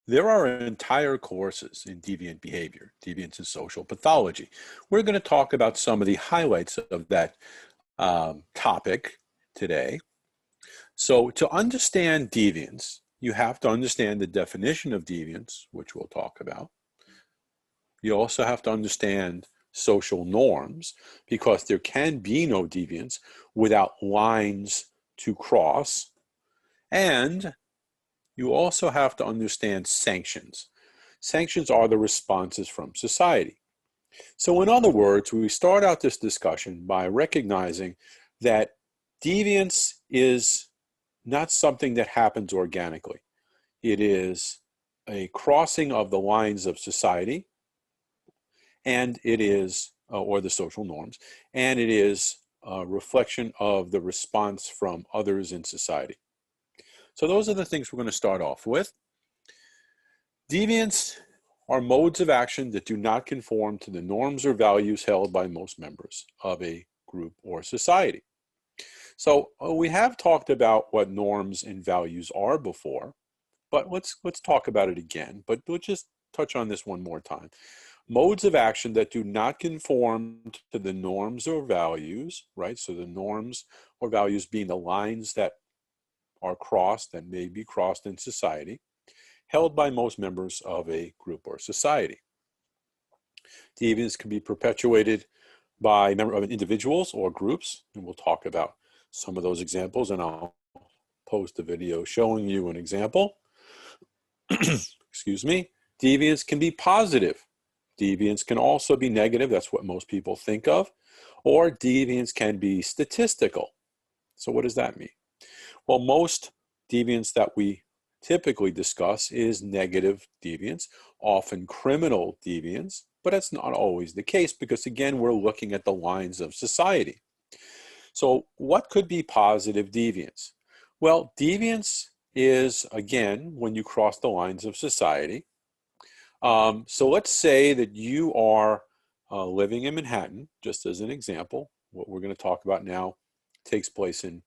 There are entire courses in deviant behavior, deviance and social pathology. We're going to talk about some of the highlights of that topic today. So to understand deviance, you have to understand the definition of deviance, which we'll talk about. You also have to understand social norms, because there can be no deviance without lines to cross. And you also have to understand sanctions. Sanctions are the responses from society. So in other words, we start out this discussion by recognizing that deviance is not something that happens organically. It is a crossing of the lines of society, and it is, or the social norms, and it is a reflection of the response from others in society. So those are the things we're going to start off with. Deviants are modes of action that do not conform to the norms or values held by most members of a group or society. So we have talked about what norms and values are before, but let's talk about it again. But we'll just touch on this one more time. Modes of action that do not conform to the norms or values, right? So the norms or values being the lines that are crossed, that may be crossed in society, held by most members of a group or society. Deviance can be perpetuated by individuals or groups, and we'll talk about some of those examples, and I'll post a video showing you an example. Excuse me. Deviance can be positive. Deviance can also be negative. That's what most people think of. Or deviance can be statistical. So what does that mean? Well, most deviance that we typically discuss is negative deviance, often criminal deviance, but that's not always the case because, again, we're looking at the lines of society. So what could be positive deviance? Well, deviance is, again, when you cross the lines of society. So let's say that you are living in Manhattan, just as an example. What we're going to talk about now takes place in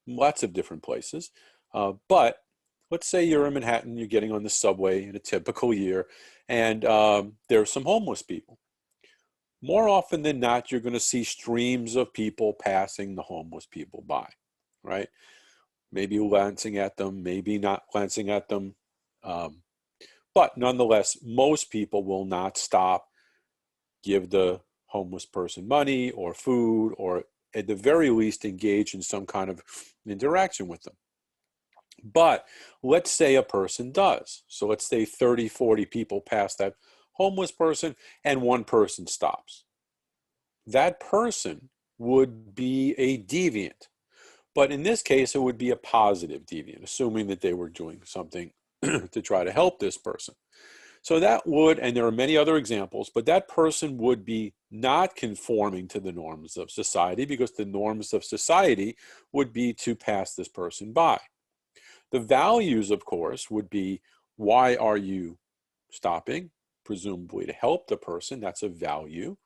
lots of different places. But let's say you're in Manhattan, you're getting on the subway in a typical year, and there are some homeless people. More often than not, you're going to see streams of people passing the homeless people by, right? Maybe glancing at them, maybe not glancing at them. But nonetheless, most people will not stop, give the homeless person money or food, or at the very least engage in some kind of interaction with them. But let's say a person does. So let's say 30, 40 people pass that homeless person and one person stops. That person would be a deviant. But in this case, it would be a positive deviant, assuming that they were doing something to try to help this person. So that would, and there are many other examples, but that person would be not conforming to the norms of society, because the norms of society would be to pass this person by. The values, of course, would be, why are you stopping? Presumably to help the person. That's a value.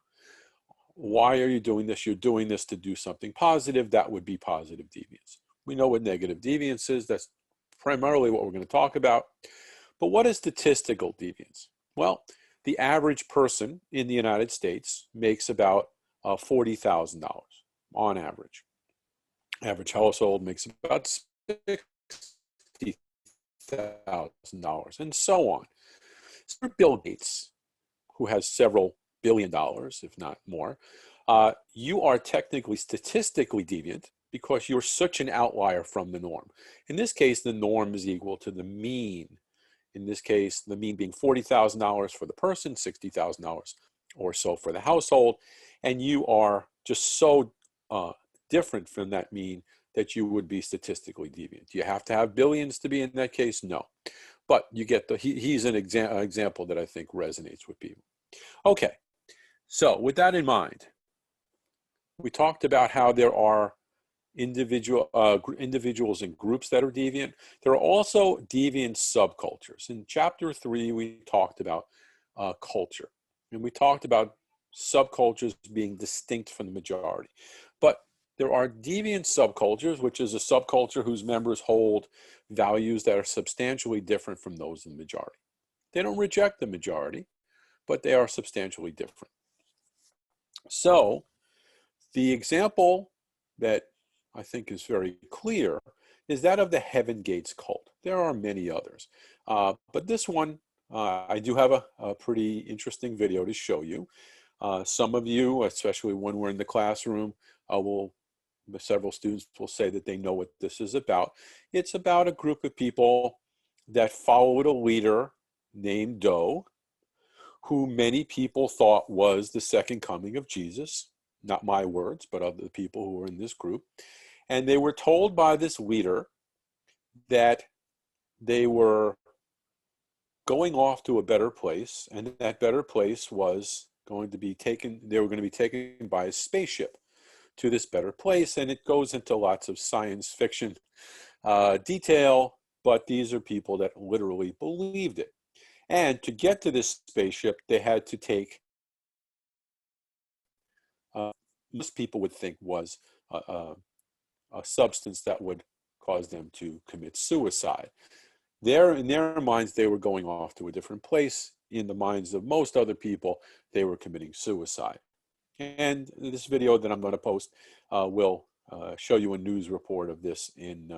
Why are you doing this? You're doing this to do something positive. That would be positive deviance. We know what negative deviance is. That's primarily what we're going to talk about. But what is statistical deviance? Well, the average person in the United States makes about $40,000 on average. Average household makes about $60,000, and so on. So Bill Gates, who has several billion dollars, if not more, you are technically statistically deviant because you're such an outlier from the norm. In this case, the norm is equal to the mean. In this case, the mean being $40,000 for the person, $60,000 or so for the household, and you are just so different from that mean that you would be statistically deviant. Do you have to have billions to be in that case? No. But you get he's an example that I think resonates with people. Okay, so with that in mind, we talked about how there are individuals and groups that are deviant. There are also deviant subcultures. In chapter 3, we talked about culture, and we talked about subcultures being distinct from the majority. But there are deviant subcultures, which is a subculture whose members hold values that are substantially different from those in the majority. They don't reject the majority, but they are substantially different. So the example that I think is very clear is that of the Heaven Gates cult. There are many others, but this one, I do have a pretty interesting video to show you. Some of you, especially when we're in the classroom, several students will say that they know what this is about. It's about a group of people that followed a leader named Doe, who many people thought was the second coming of Jesus. Not my words, but of the people who were in this group. And they were told by this leader that they were going off to a better place, and that better place was going to be taken, they were going to be taken by a spaceship to this better place. And it goes into lots of science fiction detail, but these are people that literally believed it. And to get to this spaceship, they had to take most people would think was a substance that would cause them to commit suicide. In their minds, they were going off to a different place. In the minds of most other people, they were committing suicide. And this video that I'm going to post will show you a news report of this in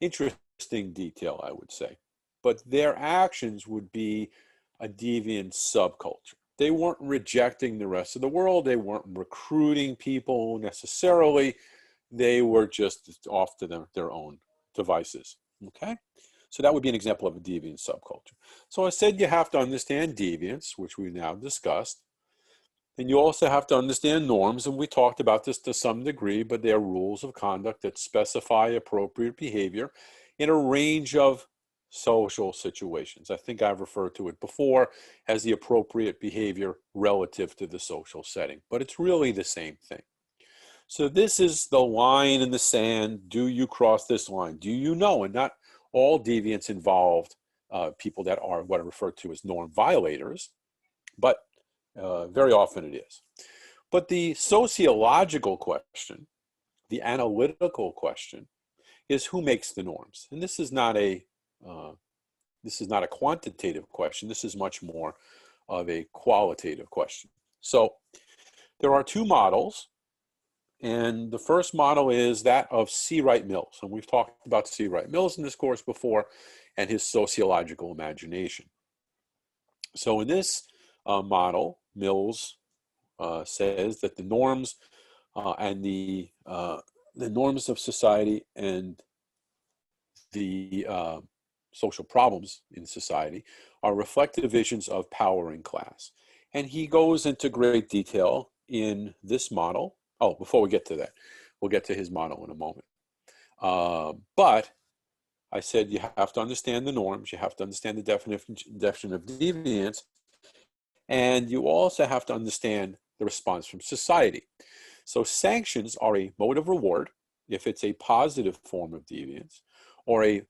interesting detail, I would say. But their actions would be a deviant subculture. They weren't rejecting the rest of the world. They weren't recruiting people necessarily. They were just off to their own devices, okay? So that would be an example of a deviant subculture. So I said you have to understand deviance, which we now discussed. And you also have to understand norms, and we talked about this to some degree, but they are rules of conduct that specify appropriate behavior in a range of social situations. I think I've referred to it before as the appropriate behavior relative to the social setting, but it's really the same thing. So this is the line in the sand. Do you cross this line? Do you know? And not all deviants involved people that are what I refer to as norm violators, but very often it is. But the sociological question, the analytical question, is who makes the norms? And this is not a quantitative question. This is much more of a qualitative question. So there are two models, and the first model is that of C. Wright Mills, and we've talked about C. Wright Mills in this course before, and his sociological imagination. So in this model, Mills says that the norms and the norms of society and the social problems in society are reflective visions of power and class. And he goes into great detail in this model. Oh, before we get to that, we'll get to his model in a moment. But I said you have to understand the norms, you have to understand the definition of deviance, and you also have to understand the response from society. So sanctions are a mode of reward if it's a positive form of deviance, or a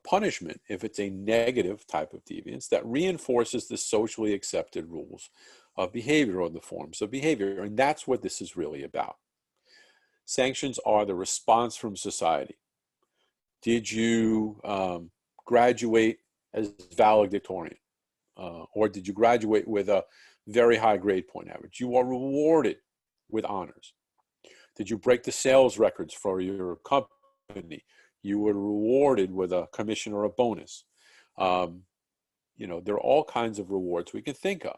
punishment if it's a negative type of deviance that reinforces the socially accepted rules of behavior or the forms of behavior. And that's what this is really about. Sanctions are the response from society. Did you graduate as valedictorian? Or did you graduate with a very high grade point average? You are rewarded with honors. Did you break the sales records for your company? You were rewarded with a commission or a bonus. You know, there are all kinds of rewards we can think of.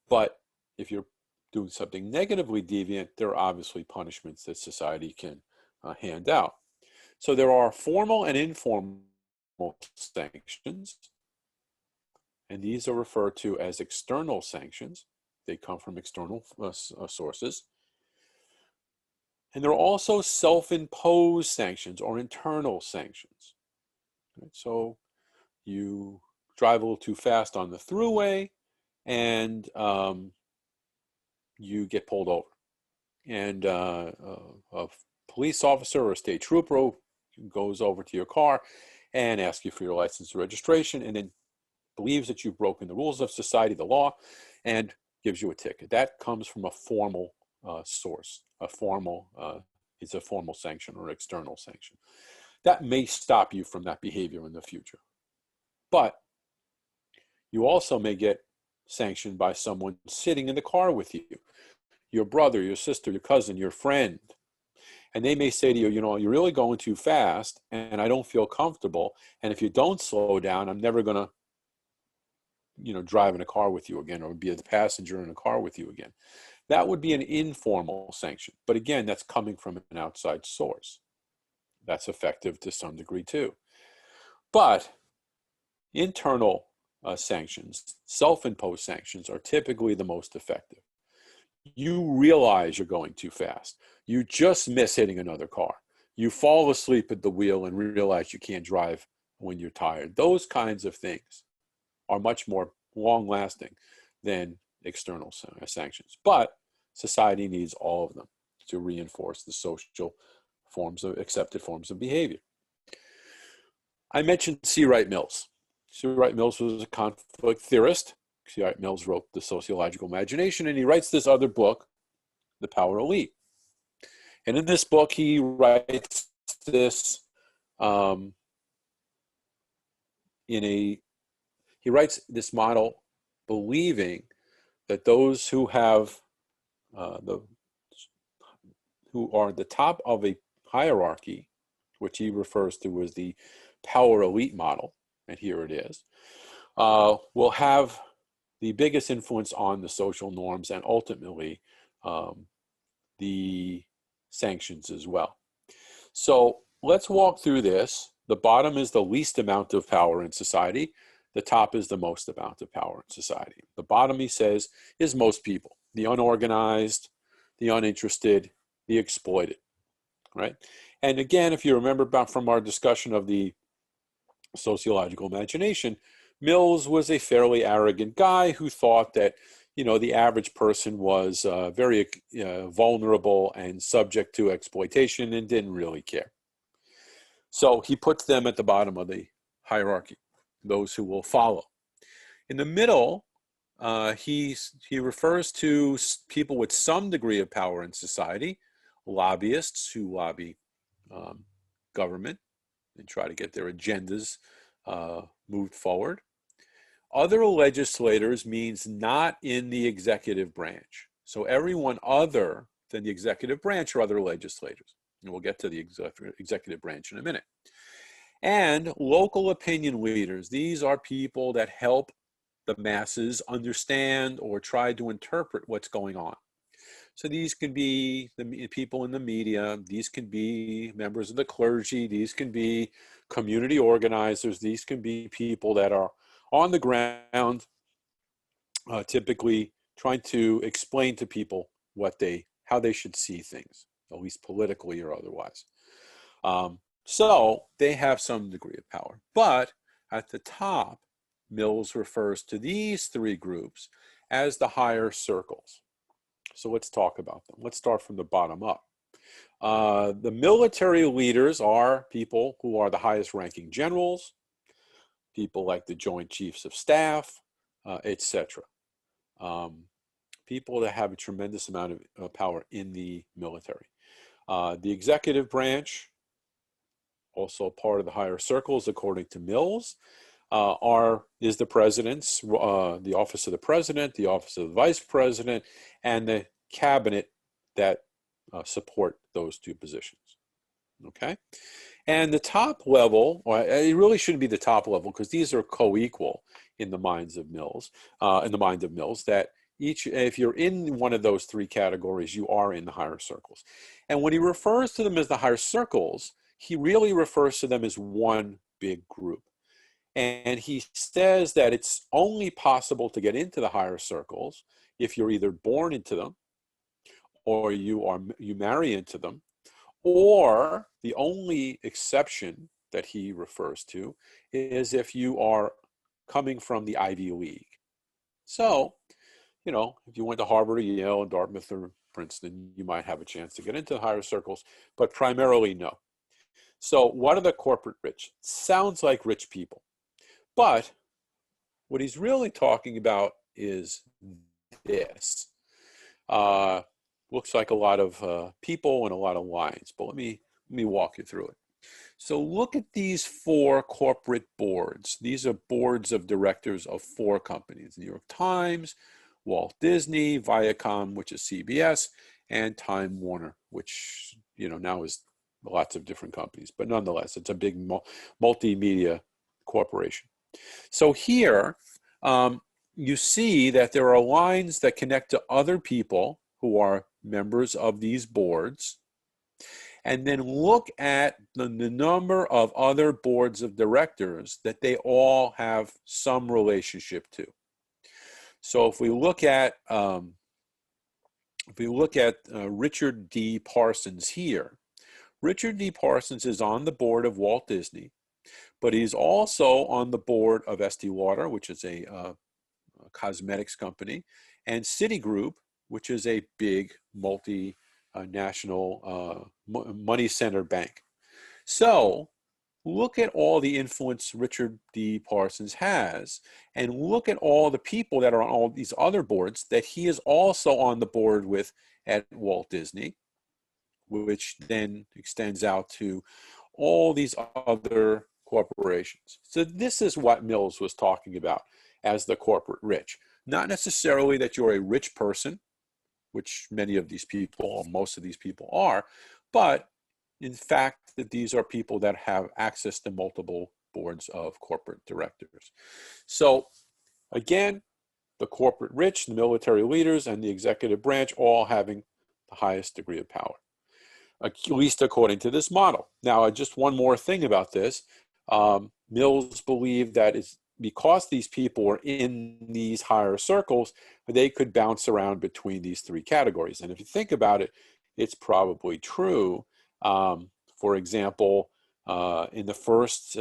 But if you're doing something negatively deviant, there are obviously punishments that society can hand out. So there are formal and informal sanctions, and these are referred to as external sanctions. They come from external sources. And there are also self-imposed sanctions or internal sanctions. Right? So you drive a little too fast on the throughway and you get pulled over. And a police officer or a state trooper goes over to your car and asks you for your license and registration, and then believes that you've broken the rules of society, the law, and gives you a ticket. That comes from a formal source, it's a formal sanction or external sanction. That may stop you from that behavior in the future. But you also may get sanctioned by someone sitting in the car with you, your brother, your sister, your cousin, your friend. And they may say to you, you know, you're really going too fast and I don't feel comfortable. And if you don't slow down, I'm never going to, you know, drive in a car with you again or be a passenger in a car with you again. That would be an informal sanction. But again, that's coming from an outside source. That's effective to some degree too. But internal sanctions, self-imposed sanctions, are typically the most effective. You realize you're going too fast. You just miss hitting another car. You fall asleep at the wheel and realize you can't drive when you're tired. Those kinds of things are much more long-lasting than external sanctions. But society needs all of them to reinforce the social forms of accepted forms of behavior. I mentioned C. Wright Mills. C. Wright Mills was a conflict theorist. C. Wright Mills wrote The Sociological Imagination, and he writes this other book, The Power Elite. And in this book, he writes this he writes this model believing that those who have who are at the top of a hierarchy, which he refers to as the power elite model, and here it is, will have the biggest influence on the social norms and ultimately the sanctions as well. So let's walk through this. The bottom is the least amount of power in society. The top is the most amount of power in society. The bottom, he says, is most people, the unorganized, the uninterested, the exploited, right? And again, if you remember back from our discussion of the sociological imagination, Mills was a fairly arrogant guy who thought that, you know, the average person was very vulnerable and subject to exploitation and didn't really care. So he puts them at the bottom of the hierarchy, those who will follow. In the middle, he refers to people with some degree of power in society, lobbyists who lobby government and try to get their agendas moved forward. Other legislators means not in the executive branch. So everyone other than the executive branch are other legislators. And we'll get to the executive branch in a minute. And local opinion leaders. These are people that help the masses understand or try to interpret what's going on. So these can be the people in the media. These can be members of the clergy. These can be community organizers. These can be people that are on the ground, typically trying to explain to people how they should see things, at least politically or otherwise. So they have some degree of power. But at the top, Mills refers to these three groups as the higher circles. So let's talk about them. Let's start from the bottom up. The military leaders are people who are the highest ranking generals, people like the Joint Chiefs of Staff, etc. People that have a tremendous amount of power in the military. The executive branch, also part of the higher circles according to Mills, is the president's, the office of the president, the office of the vice president, and the cabinet that support those two positions. Okay? And the top level, or it really shouldn't be the top level because these are co-equal in the minds of Mills, that if you're in one of those three categories, you are in the higher circles. And when he refers to them as the higher circles, he really refers to them as one big group. And he says that it's only possible to get into the higher circles if you're either born into them or you marry into them, or the only exception that he refers to is if you are coming from the Ivy League. So, you know, if you went to Harvard or Yale or Dartmouth or Princeton, you might have a chance to get into the higher circles, but primarily no. So what are the corporate rich? Sounds like rich people. But what he's really talking about is this. Looks like a lot of people and a lot of lines, but let me walk you through it. So look at these 4 corporate boards. These are boards of directors of 4 companies: New York Times, Walt Disney, Viacom, which is CBS, and Time Warner, which now is lots of different companies, but nonetheless, it's a big multimedia corporation. So here, you see that there are lines that connect to other people who are members of these boards, and then look at the number of other boards of directors that they all have some relationship to. So if we look at Richard D. Parsons here, Richard D. Parsons is on the board of Walt Disney, but he's also on the board of Estee Lauder, which is a cosmetics company, and Citigroup, which is a big multinational money center bank. So look at all the influence Richard D. Parsons has, and look at all the people that are on all these other boards that he is also on the board with at Walt Disney, which then extends out to all these other corporations. So this is what Mills was talking about as the corporate rich. Not necessarily that you're a rich person, which many of these people, or most of these people are, but in fact that these are people that have access to multiple boards of corporate directors. So again, the corporate rich, the military leaders, and the executive branch all having the highest degree of power, at least according to this model. Now, just one more thing about this. Mills believed that it's because these people were in these higher circles, they could bounce around between these 3 categories. And if you think about it, it's probably true. For example, in the first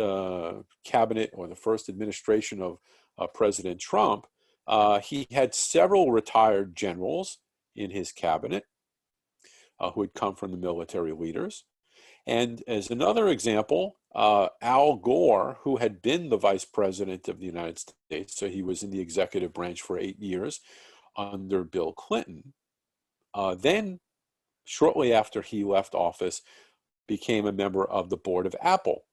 cabinet or the first administration of President Trump, he had several retired generals in his cabinet who had come from the military leaders. And as another example, Al Gore, who had been the vice president of the United States, so he was in the executive branch for 8 years under Bill Clinton, then shortly after he left office, became a member of the board of Apple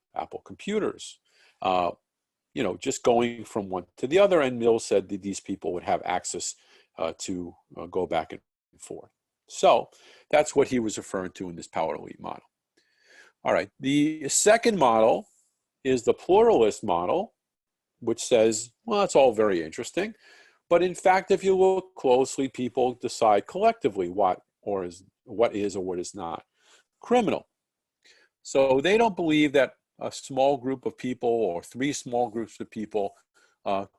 Computers. Just going from one to the other, and Mills said that these people would have access to go back and forth. So that's what he was referring to in this power elite model. All right, the second model is the pluralist model, which says, well, it's all very interesting, but in fact, if you look closely, people decide collectively what is or what is not criminal. So they don't believe that a small group of people or 3 small groups of people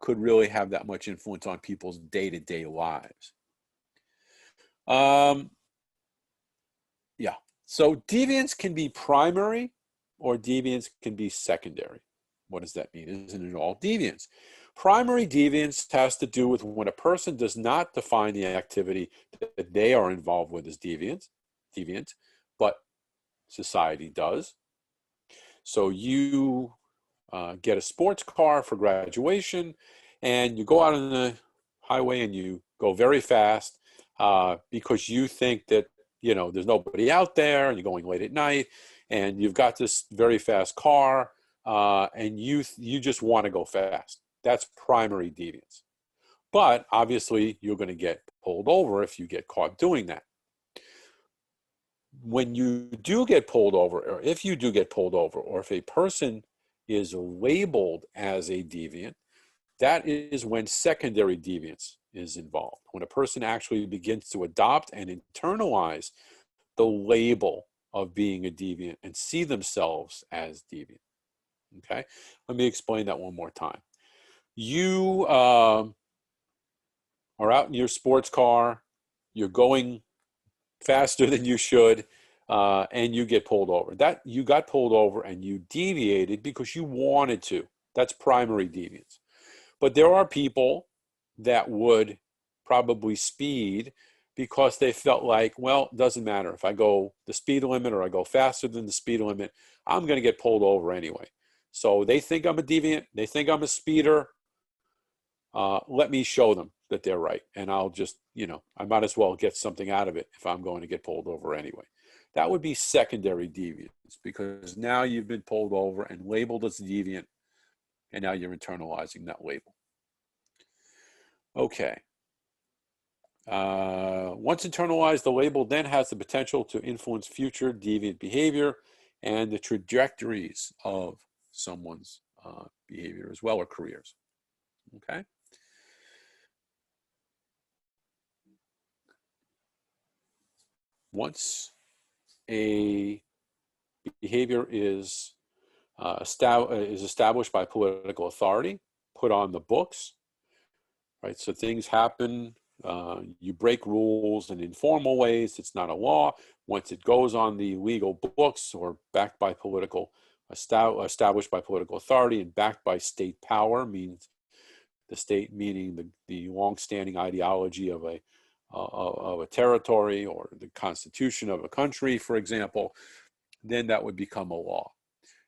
could really have that much influence on people's day-to-day lives. So deviance can be primary or deviance can be secondary. What does that mean? Isn't it all deviance? Primary deviance has to do with when a person does not define the activity that they are involved with as deviant, but society does. So you get a sports car for graduation, and you go out on the highway and you go very fast because you think that there's nobody out there, and you're going late at night, and you've got this very fast car, and you just want to go fast. That's primary deviance. But obviously, you're going to get pulled over if you get caught doing that. When you do get pulled over, or if you do get pulled over, or if a person is labeled as a deviant, that is when secondary deviance is involved. When a person actually begins to adopt and internalize the label of being a deviant and see themselves as deviant. Okay, let me explain that one more time. You are out in your sports car, you're going faster than you should, and you get pulled over. That you got pulled over and you deviated because you wanted to. That's primary deviance. But there are people that would probably speed because they felt like, well, it doesn't matter if I go the speed limit or I go faster than the speed limit, I'm going to get pulled over anyway. So they think I'm a deviant, they think I'm a speeder, let me show them that they're right. And I'll just, I might as well get something out of it if I'm going to get pulled over anyway. That would be secondary deviance, because now you've been pulled over and labeled as deviant, and now you're internalizing that label. Okay. Once internalized, the label then has the potential to influence future deviant behavior and the trajectories of someone's behavior as well, or careers. Okay. Once a behavior is established by political authority, put on the books, right? So things happen, you break rules in informal ways, it's not a law. Once it goes on the legal books or backed by established by political authority and backed by state power, means the state meaning the long-standing ideology of a territory or the constitution of a country, for example, then that would become a law.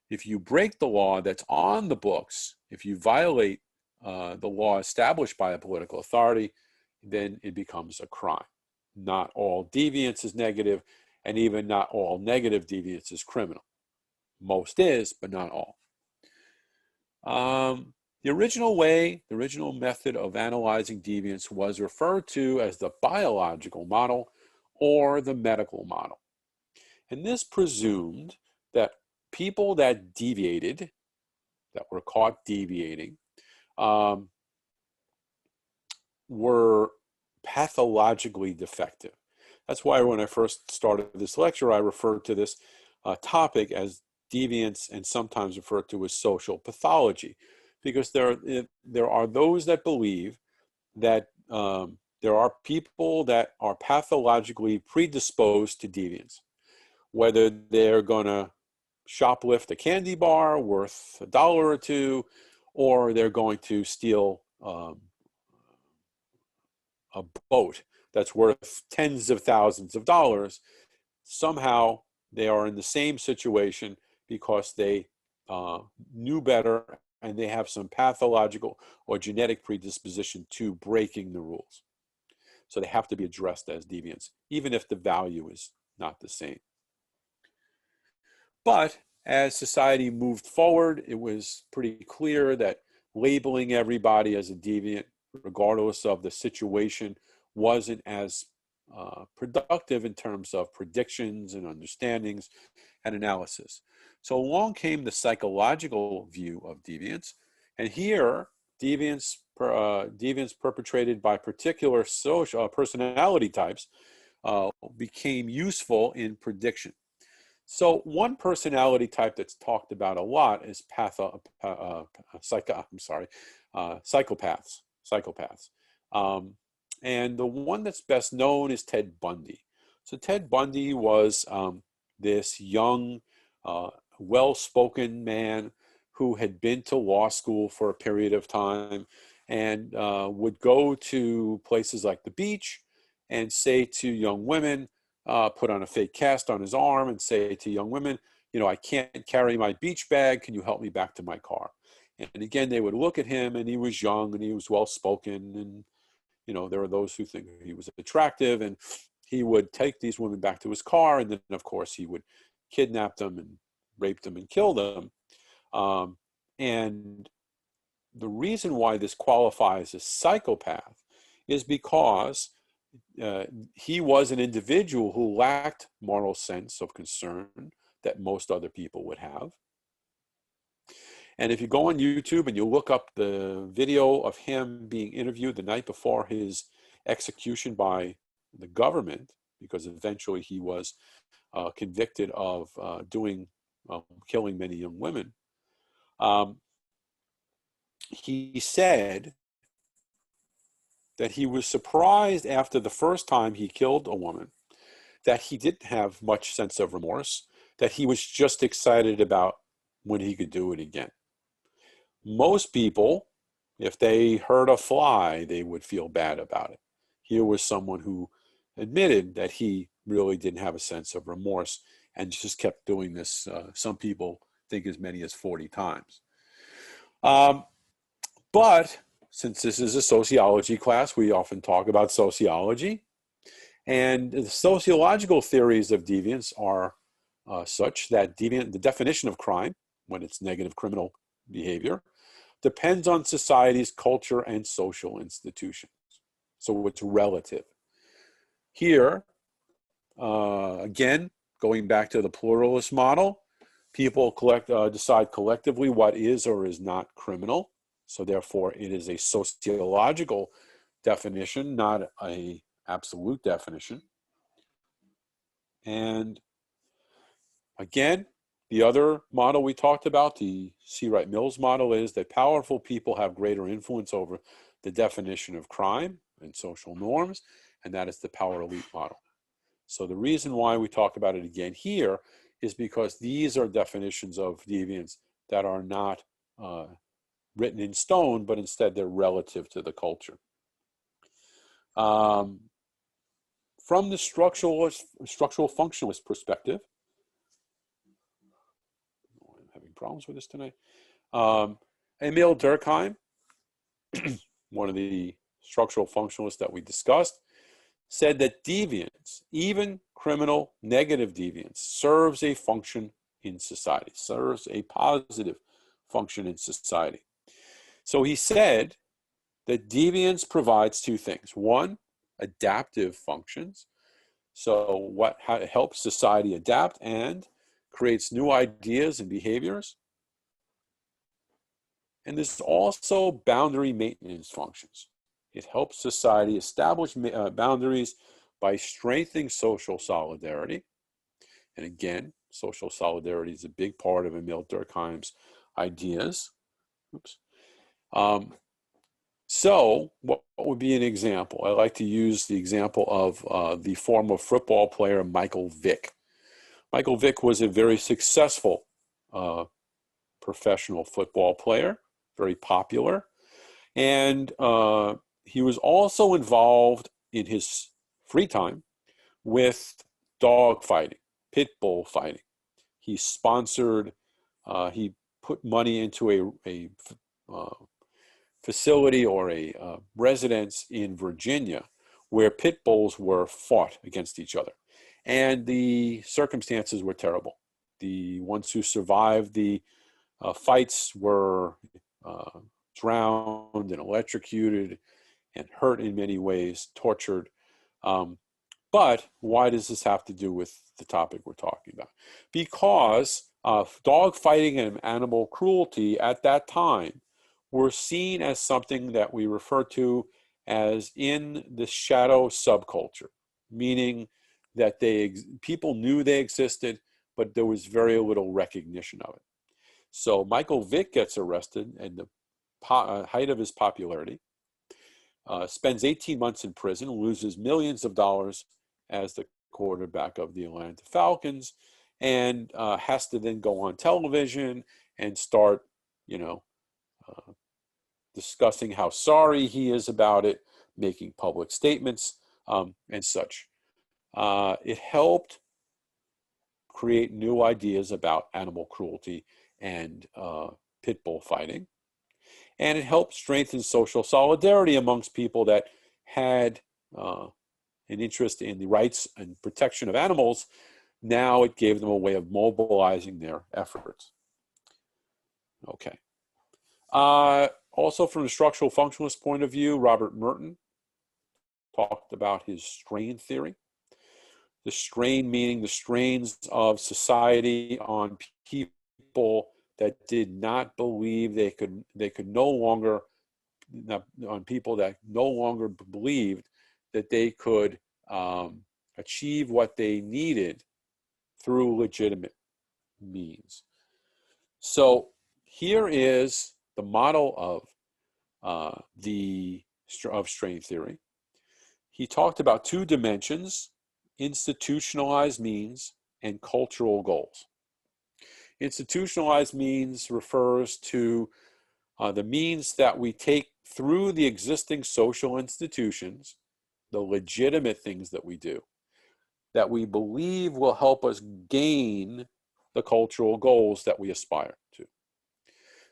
If you break the law that's on the books, if you violate the law established by a political authority, then it becomes a crime. Not all deviance is negative, and even not all negative deviance is criminal. Most is, but not all. The original method of analyzing deviance was referred to as the biological model or the medical model. And this presumed that people that deviated, that were caught deviating, were pathologically defective. That's why when I first started this lecture, I referred to this topic as deviance, and sometimes referred to as social pathology, because there are those that believe that there are people that are pathologically predisposed to deviance, whether they're going to shoplift a candy bar worth $1 or $2, or they're going to steal a boat that's worth tens of thousands of dollars. Somehow they are in the same situation because they knew better, and they have some pathological or genetic predisposition to breaking the rules. So they have to be addressed as deviants, even if the value is not the same. But as society moved forward, it was pretty clear that labeling everybody as a deviant, regardless of the situation, wasn't as productive in terms of predictions and understandings and analysis. So along came the psychological view of deviance, and here deviance perpetrated by particular social personality types became useful in prediction. So one personality type that's talked about a lot is psychopaths. And the one that's best known is Ted Bundy. So Ted Bundy was this young, well-spoken man who had been to law school for a period of time, and would go to places like the beach and say to young women, put on a fake cast on his arm and say to young women, I can't carry my beach bag. Can you help me back to my car? And again, they would look at him, and he was young and he was well-spoken, and there are those who think he was attractive, and he would take these women back to his car, and then of course he would kidnap them and rape them and kill them. And the reason why this qualifies as psychopath is because he was an individual who lacked moral sense of concern that most other people would have. And if you go on YouTube and you look up the video of him being interviewed the night before his execution by the government, because eventually he was convicted of killing many young women, he said that he was surprised after the first time he killed a woman that he didn't have much sense of remorse, that he was just excited about when he could do it again. Most people, if they hurt a fly, they would feel bad about it. Here was someone who admitted that he really didn't have a sense of remorse and just kept doing this. Some people think as many as 40 times. But since this is a sociology class, we often talk about sociology. And the sociological theories of deviance are such that the definition of crime, when it's negative criminal behavior, depends on society's culture and social institutions. So it's relative. Here, again, going back to the pluralist model, people decide collectively what is or is not criminal. So therefore, it is a sociological definition, not an absolute definition. And again, the other model we talked about, the C. Wright Mills model, is that powerful people have greater influence over the definition of crime and social norms, and that is the power elite model. So the reason why we talk about it again here is because these are definitions of deviance that are not written in stone, but instead they're relative to the culture. From the structural functionalist perspective, I'm having problems with this tonight. Emil Durkheim, one of the structural functionalists that we discussed, said that deviance, even criminal negative deviance, serves a function in society, serves a positive function in society. So he said that deviance provides two things. One, adaptive functions. So how it helps society adapt and creates new ideas and behaviors. And there's also boundary maintenance functions. It helps society establish boundaries by strengthening social solidarity. And again, social solidarity is a big part of Emil Durkheim's ideas. Oops. So what would be an example? I like to use the example of the former football player Michael Vick. Michael Vick was a very successful professional football player, very popular. And he was also involved in his free time with dog fighting, pit bull fighting. He sponsored, he put money into a facility or a residence in Virginia where pit bulls were fought against each other. And the circumstances were terrible. The ones who survived the fights were drowned and electrocuted and hurt in many ways, tortured. But why does this have to do with the topic we're talking about? Because dog fighting and animal cruelty at that time were seen as something that we refer to as in the shadow subculture, meaning that people knew they existed, but there was very little recognition of it. So Michael Vick gets arrested at the height of his popularity, spends 18 months in prison, loses millions of dollars as the quarterback of the Atlanta Falcons, and has to then go on television and start, discussing how sorry he is about it, making public statements, and such. It helped create new ideas about animal cruelty and pit bull fighting. And it helped strengthen social solidarity amongst people that had an interest in the rights and protection of animals. Now it gave them a way of mobilizing their efforts. Okay. Also from the structural functionalist point of view, Robert Merton talked about his strain theory. The strain meaning the strains of society on people that did not believe they could no longer, on people that no longer believed that they could achieve what they needed through legitimate means. So here is the model of strain theory. He talked about two dimensions: institutionalized means and cultural goals. Institutionalized means refers to the means that we take through the existing social institutions, the legitimate things that we do, that we believe will help us gain the cultural goals that we aspire to.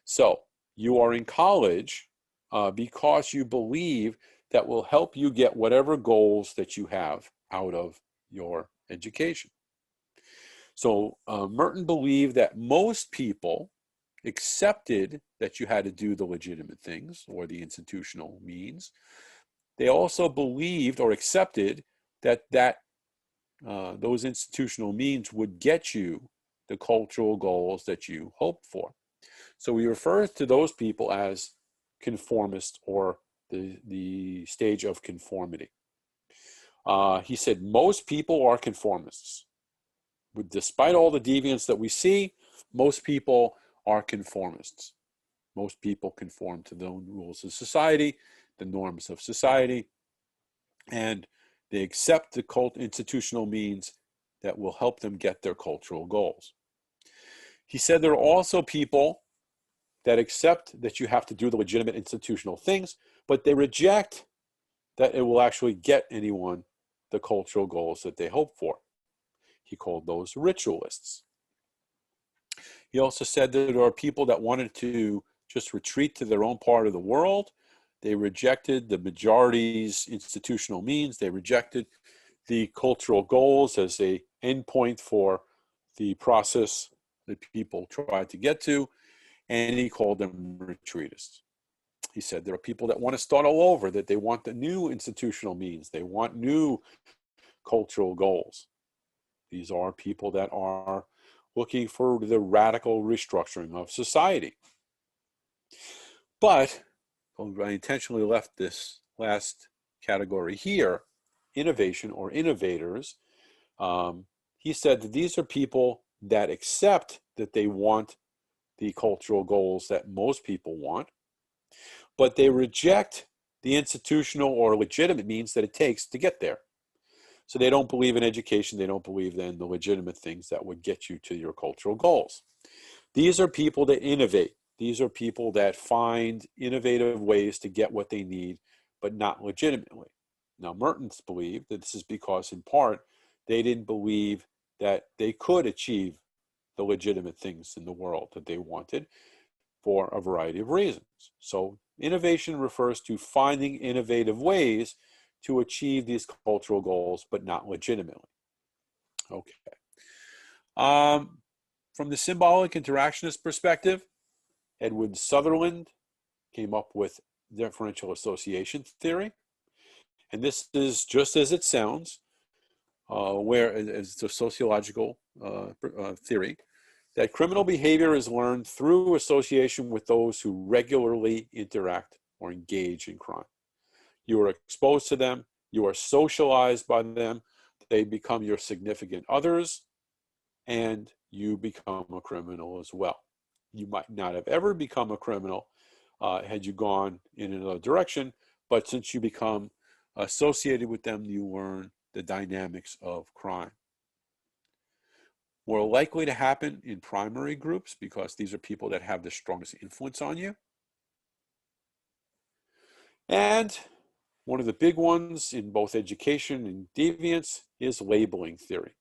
So you are in college because you believe that will help you get whatever goals that you have out of your education. So Merton believed that most people accepted that you had to do the legitimate things or the institutional means. They also believed or accepted that those institutional means would get you the cultural goals that you hoped for. So we refer to those people as conformists, or the stage of conformity. He said most people are conformists. Despite all the deviance that we see, most people are conformists. Most people conform to the rules of society, the norms of society, and they accept the institutional means that will help them get their cultural goals. He said there are also people that accept that you have to do the legitimate institutional things, but they reject that it will actually get anyone the cultural goals that they hope for. He called those ritualists. He also said that there are people that wanted to just retreat to their own part of the world. They rejected the majority's institutional means. They rejected the cultural goals as an endpoint for the process that people tried to get to, and he called them retreatists. He said there are people that want to start all over, that they want the new institutional means. They want new cultural goals. These are people that are looking for the radical restructuring of society. But I intentionally left this last category here, innovation or innovators. He said that these are people that accept that they want the cultural goals that most people want, but they reject the institutional or legitimate means that it takes to get there. So they don't believe in education. They don't believe in the legitimate things that would get you to your cultural goals. These are people that innovate. These are people that find innovative ways to get what they need, but not legitimately. Now, Mertens believed that this is because, in part, they didn't believe that they could achieve the legitimate things in the world that they wanted for a variety of reasons. So innovation refers to finding innovative ways to achieve these cultural goals, but not legitimately. Okay. From the symbolic interactionist perspective, Edward Sutherland came up with differential association theory. And this is just as it sounds, where it's a sociological theory, that criminal behavior is learned through association with those who regularly interact or engage in crime. You are exposed to them, you are socialized by them, they become your significant others, and you become a criminal as well. You might not have ever become a criminal had you gone in another direction, but since you become associated with them, you learn the dynamics of crime. More likely to happen in primary groups because these are people that have the strongest influence on you. And one of the big ones in both education and deviance is labeling theory.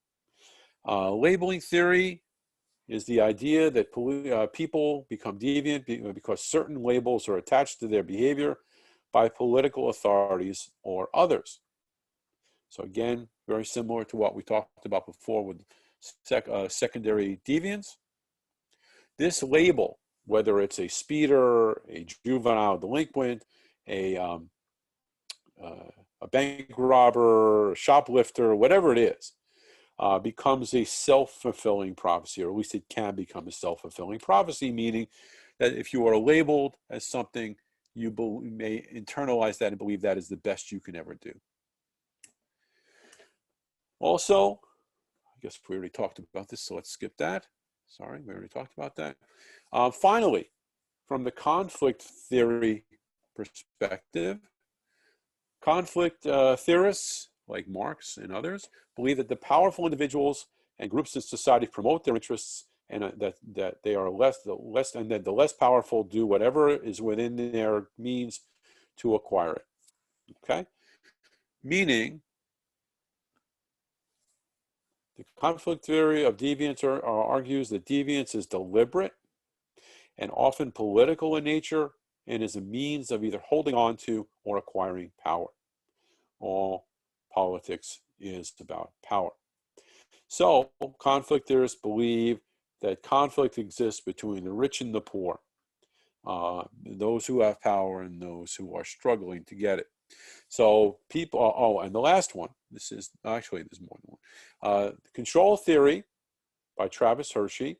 Labeling theory is the idea that people become deviant because certain labels are attached to their behavior by political authorities or others. So again, very similar to what we talked about before with secondary deviance. This label, whether it's a speeder, a juvenile delinquent, a bank robber, a shoplifter, whatever it is, becomes a self-fulfilling prophecy, or at least it can become a self-fulfilling prophecy, meaning that if you are labeled as something, you may internalize that and believe that is the best you can ever do. Also, I guess we already talked about this, so let's skip that. Sorry, we already talked about that. Finally, from the conflict theory perspective, conflict theorists like Marx and others believe that the powerful individuals and groups in society promote their interests, and that they are and that the less powerful do whatever is within their means to acquire it. Okay, meaning the conflict theory of deviance argues that deviance is deliberate and often political in nature and is a means of either holding on to or acquiring power. All politics is about power. So conflict theorists believe that conflict exists between the rich and the poor, those who have power and those who are struggling to get it. So people, oh, and the last one, this is, actually there's more than one. Control theory by Travis Hershey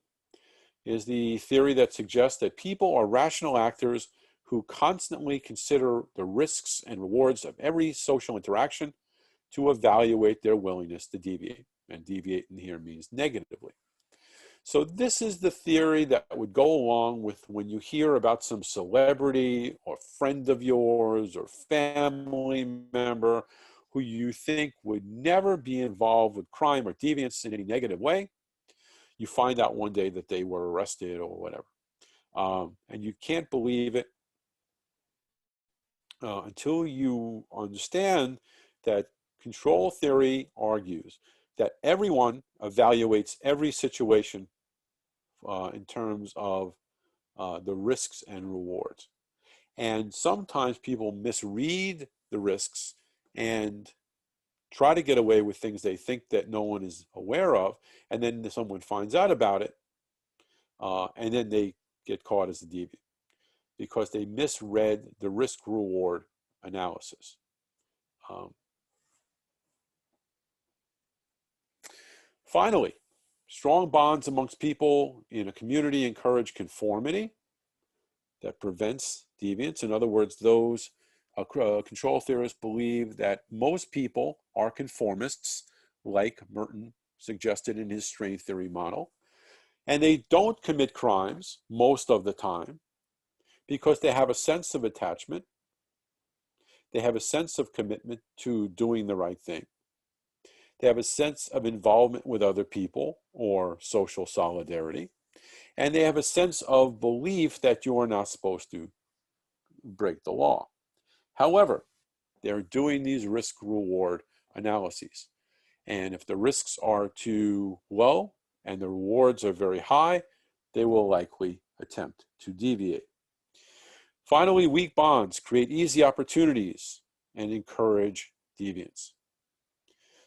is the theory that suggests that people are rational actors who constantly consider the risks and rewards of every social interaction to evaluate their willingness to deviate. And deviate in here means negatively. So this is the theory that would go along with when you hear about some celebrity or friend of yours or family member who you think would never be involved with crime or deviance in any negative way. You find out one day that they were arrested or whatever. And you can't believe it until you understand that control theory argues that everyone evaluates every situation in terms of the risks and rewards. And sometimes people misread the risks and try to get away with things they think that no one is aware of, and then someone finds out about it, and then they get caught as a deviant because they misread the risk-reward analysis. Finally, strong bonds amongst people in a community encourage conformity that prevents deviance. In other words, those control theorists believe that most people are conformists, like Merton suggested in his strain theory model, and they don't commit crimes most of the time because they have a sense of attachment, they have a sense of commitment to doing the right thing, they have a sense of involvement with other people or social solidarity, and they have a sense of belief that you are not supposed to break the law. However, they're doing these risk-reward analyses. And if the risks are too low and the rewards are very high, they will likely attempt to deviate. Finally, weak bonds create easy opportunities and encourage deviance.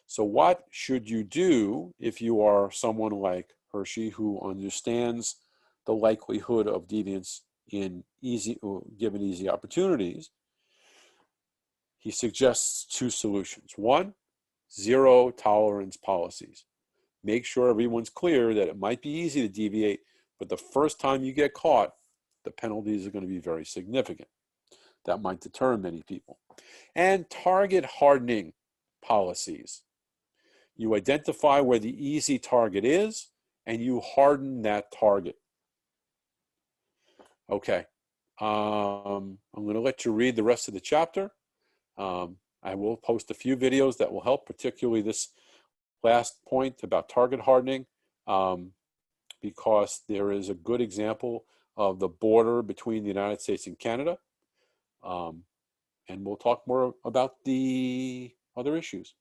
So what should you do if you are someone like Hershey who understands the likelihood of deviance in given easy opportunities? He suggests two solutions. One, zero tolerance policies. Make sure everyone's clear that it might be easy to deviate, but the first time you get caught, the penalties are going to be very significant. That might deter many people. And target hardening policies. You identify where the easy target is, and you harden that target. Okay, I'm going to let you read the rest of the chapter. I will post a few videos that will help, particularly this last point about target hardening, because there is a good example of the border between the United States and Canada. And we'll talk more about the other issues.